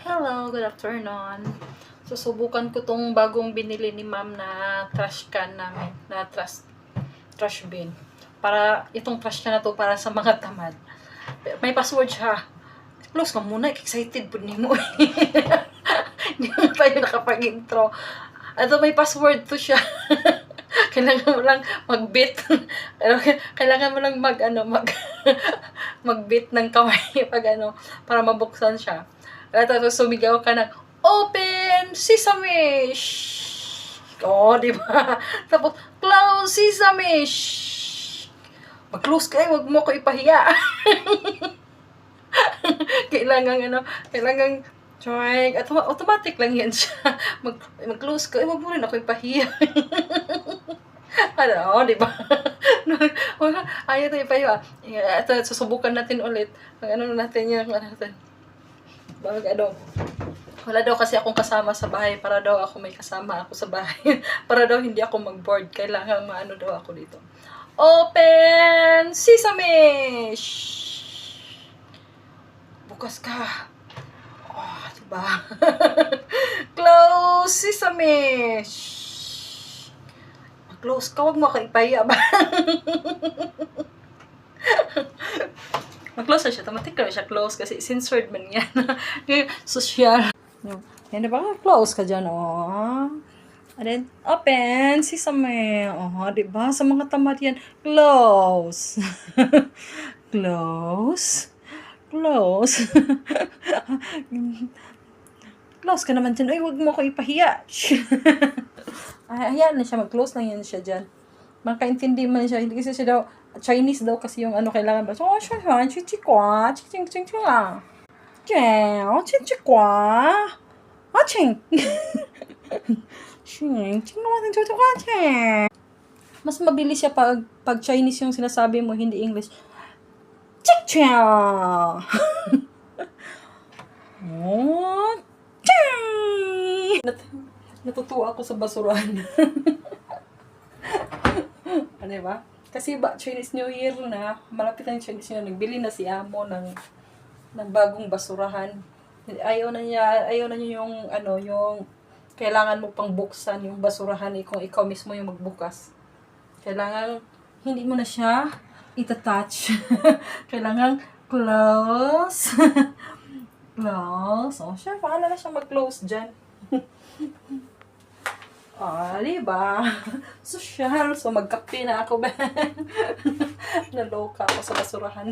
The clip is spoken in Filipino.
Hello, good afternoon. Susubukan ko tong bagong binili ni ma'am na trash can namin, na trash bin. Para itong trash can na to para sa mga tamad. May password siya. Close ka muna, excited po ni mo. Hindi mo tayo nakapag-intro. Ito may password to siya. Kailangan mo lang mag-bit. Kailangan mo lang mag-bit ng kamay para mabuksan siya. Tapos sumigaw ka ng open sesame. Oh, di ba? Tapos close sesame. Mag-close ka, wag mo ko ipahiya. kailangan try, automatic lang yan siya. Mag-close ka, wag mo rin ako ipahiya. Di ba? Ayaw tayo ipahiya. Ito, susubukan natin ulit. Wala daw kasi akong kasama sa bahay para daw ako may kasama ako sa bahay. Para daw hindi ako mag-board. Kailangan daw ako dito. Open sesame! Bukas ka. Oh, diba? Close sesame! Mag-close ka. Huwag mo ako ipahiya ba? Mag-close na siya. Automatic na siya close kasi censored man yan. Social. Yan na ba? Close ka dyan. Oh. And then, open. Sesame. Oh, diba? Sa mga tamad yan. Close. Close. Close. Close ka naman dyan. Ay, huwag mo ko ipahiya. Ayan na siya. Mag-close lang yan siya dyan. Makaintindi man siya. Hindi kasi siya daw, Chinese daw kasi yung kailangan ba. So, chichikwa, chichikwa, chichikwa, aching. Mas mabilis siya pag Chinese yung sinasabi mo, hindi English. Chichia. Natutuwa ako sa basurahan. Ano ba? Kasi Chinese New Year na, malapit ang Chinese New Year, nagbili na si Amo ng bagong basurahan. Ayaw na niya yung yung kailangan mo pang buksan yung basurahan kung ikaw mismo yung magbukas. Kailangan hindi mo na siya itatouch. Kailangan close. Close. Oh, siya, paano na siya mag-close dyan? Diba? Social. So, magkape na ako ba? Naloka ako sa basurahan.